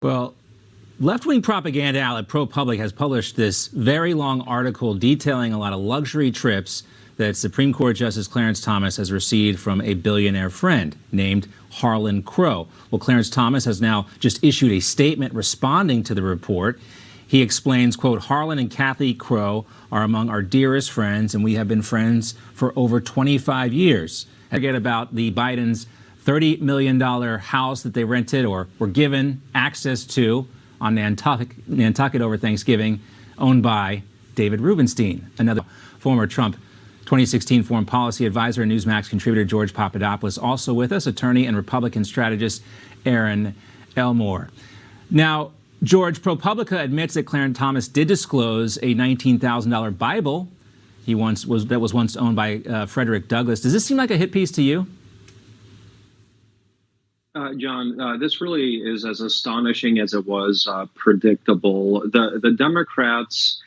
Well, left-wing propaganda outlet ProPublica has published this very long article detailing a lot of luxury trips that Supreme Court Justice Clarence Thomas has received from a billionaire friend named Harlan Crow. Well, Clarence Thomas has now just issued a statement responding to the report. He explains, quote, Harlan and Kathy Crow are among our dearest friends, and we have been friends for over 25 years. Forget about the Bidens' $30 million house that they rented or were given access to on Nantucket over Thanksgiving, owned by David Rubenstein, another former Trump 2016 foreign policy advisor and Newsmax contributor George Papadopoulos, also with us, attorney and Republican strategist Erin Elmore. Now, George, ProPublica admits that Clarence Thomas did disclose a $19,000 Bible that was once owned by Frederick Douglass. Does this seem like a hit piece to you? John, this really is as astonishing as it was predictable. The Democrats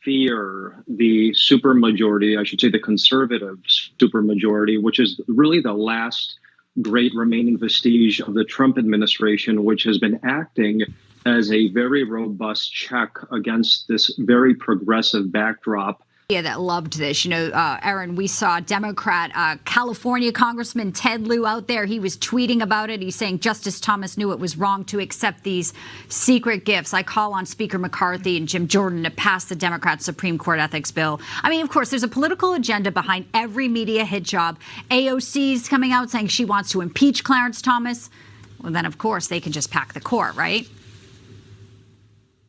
fear the supermajority, I should say the conservative supermajority, which is really the last great remaining vestige of the Trump administration, which has been acting as a very robust check against this very progressive backdrop. Yeah, that loved this. You know, Erin, we saw Democrat California Congressman Ted Lieu out there. He was tweeting about it. He's saying Justice Thomas knew it was wrong to accept these secret gifts. I call on Speaker McCarthy and Jim Jordan to pass the Democrat Supreme Court ethics bill. I mean, of course, there's a political agenda behind every media hit job. AOC's coming out saying she wants to impeach Clarence Thomas. Well, then, of course, they can just pack the court, right?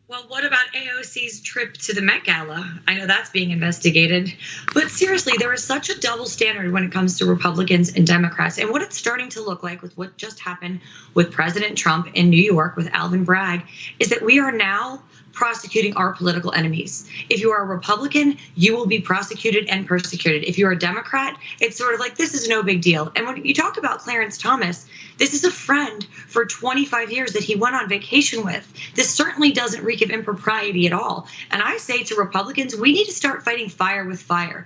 Well, what about AOC's trip to the Met Gala? I know that's being investigated. But seriously, there is such a double standard when it comes to Republicans and Democrats. And what it's starting to look like with what just happened with President Trump in New York with Alvin Bragg is that we are now prosecuting our political enemies. If you are a Republican, you will be prosecuted and persecuted. If you're a Democrat, it's sort of like, this is no big deal. And when you talk about Clarence Thomas, this is a friend for 25 years that he went on vacation with. This certainly doesn't reek of impropriety at all. And I say to Republicans, we need to start fighting fire with fire.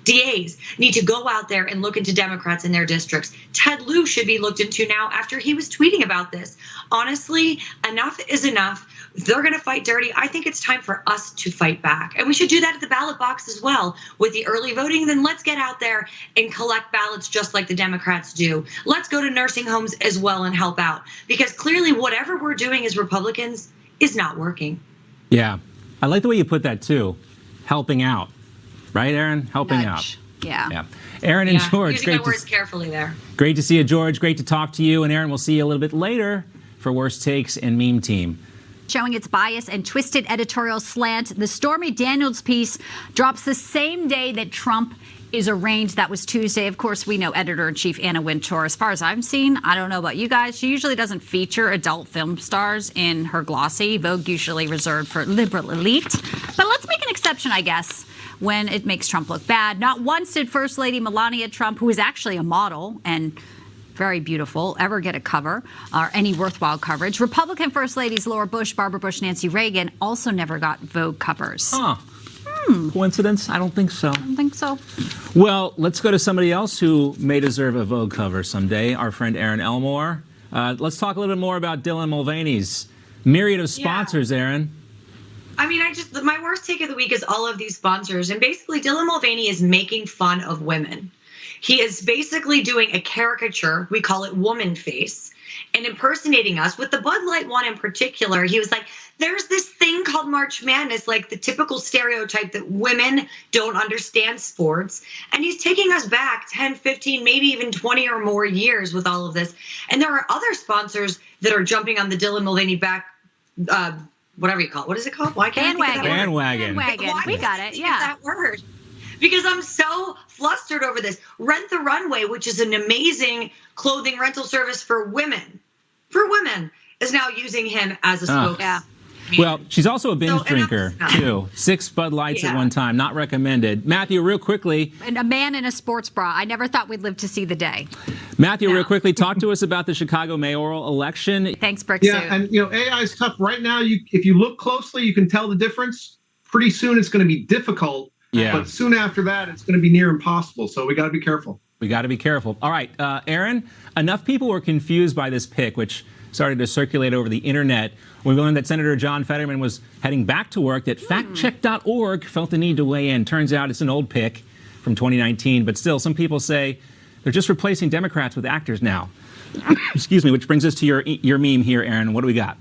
DAs need to go out there and look into Democrats in their districts. Ted Lieu should be looked into now after he was tweeting about this. Honestly, enough is enough. They're going to fight dirty. I think it's time for us to fight back. And we should do that at the ballot box as well. With the early voting, then let's get out there and collect ballots just like the Democrats do. Let's go to nursing homes as well and help out. Because clearly whatever we're doing as Republicans is not working. Yeah. I like the way you put that, too. Helping out. Right, Erin? Helping out. Yeah. Erin and George. Using my words carefully there. Great to see you, George. Great to talk to you. And Erin, we'll see you a little bit later for Worst Takes and Meme Team. Showing its bias and twisted editorial slant, the Stormy Daniels piece drops the same day that Trump is arraigned. That was Tuesday. Of course, we know editor-in-chief Anna Wintour. As far as I've seen, I don't know about you guys, she usually doesn't feature adult film stars in her glossy. Vogue usually reserved for liberal elite. But let's make an exception, I guess, when it makes Trump look bad. Not once did First Lady Melania Trump, who is actually a model and very beautiful, ever get a cover or any worthwhile coverage. Republican First Ladies Laura Bush, Barbara Bush, Nancy Reagan also never got Vogue covers. Huh. Coincidence? I don't think so. I don't think so. Well, let's go to somebody else who may deserve a Vogue cover someday, our friend Erin Elmore. Let's talk a little bit more about Dylan Mulvaney's myriad of sponsors, Erin. I mean, my worst take of the week is all of these sponsors. And basically, Dylan Mulvaney is making fun of women. He is basically doing a caricature, we call it woman face, and impersonating us. With the Bud Light one in particular, he was like, there's this thing called March Madness, like the typical stereotype that women don't understand sports. And he's taking us back 10, 15, maybe even 20 or more years with all of this. And there are other sponsors that are jumping on the Dylan Mulvaney back, whatever you call it. What is it called? Why can't I think of that word? Bandwagon. We got it, yeah. That word. Because I'm so flustered over this. Rent the Runway, which is an amazing clothing rental service for women, is now using him as a spokesman. Well, she's also a binge drinker, too. 6 Bud Lights at one time. Not recommended. Matthew, real quickly. And a man in a sports bra. I never thought we'd live to see the day. Matthew, real quickly, talk to us about the Chicago mayoral election. Thanks, Brick. Yeah, and, AI is tough. Right now, if you look closely, you can tell the difference. Pretty soon, it's going to be difficult. Yeah. But soon after that, it's going to be near impossible. So we got to be careful. We got to be careful. All right, Erin, enough people were confused by this pick, which started to circulate over the internet. We learned that Senator John Fetterman was heading back to work, that factcheck.org felt the need to weigh in. Turns out it's an old pic from 2019, but still, some people say they're just replacing Democrats with actors now. Excuse me, which brings us to your meme here, Erin. What do we got?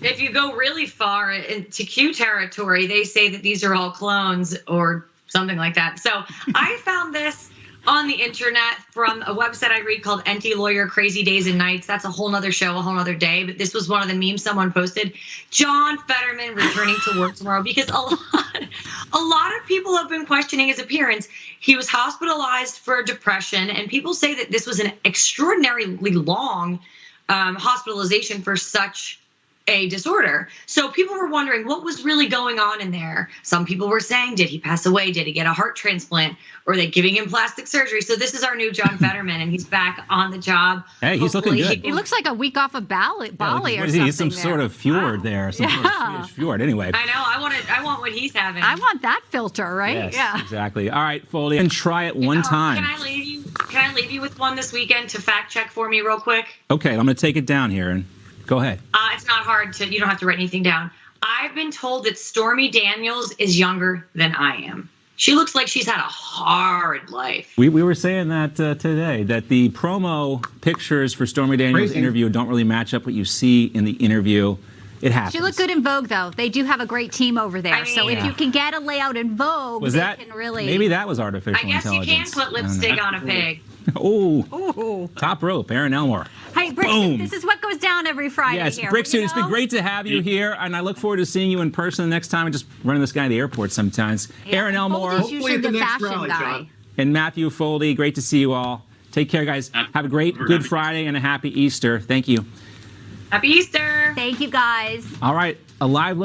If you go really far into Q territory, they say that these are all clones or something like that. So I found this on the internet from a website I read called Anti-Lawyer Crazy Days and Nights. That's a whole nother show, a whole nother day. But this was one of the memes someone posted. John Fetterman returning to work tomorrow, because a lot of people have been questioning his appearance. He was hospitalized for depression, and people say that this was an extraordinarily long hospitalization for such a disorder. So people were wondering what was really going on in there. Some people were saying, did he pass away? Did he get a heart transplant? Or are they giving him plastic surgery? So this is our new John Fetterman, and he's back on the job. Hey, he's looking good. He looks like a week off of Bali or something. He's some sort of fjord there, some sort of Swedish fjord. Anyway. I know. I want what he's having. I want that filter, right? Yes, yeah. Exactly. All right, Foldy, and try it one time. Can I leave you with one this weekend to fact check for me real quick? Okay, I'm going to take it down here, and go ahead. It's not hard you don't have to write anything down. I've been told that Stormy Daniels is younger than I am. She looks like she's had a hard life. We were saying that today, that the promo pictures for Stormy Daniels' interview don't really match up what you see in the interview. It happens. She looked good in Vogue, though. They do have a great team over there. So if you can get a layout in Vogue, can really... Maybe that was artificial intelligence. I guess you can put lipstick on a pig. Oh, top rope, Erin Elmore. Hey, Brick, this is what goes down every Friday here. Yes, Brick Suit, it's been great to have you here, and I look forward to seeing you in person the next time. I'm just running this guy to the airport sometimes. Yeah, Erin Elmore. Hopefully at the next rally, John. And Matthew Foldy, great to see you all. Take care, guys. Have a great Good Friday and a happy Easter. Thank you. Happy Easter. Thank you, guys. All right, a live look.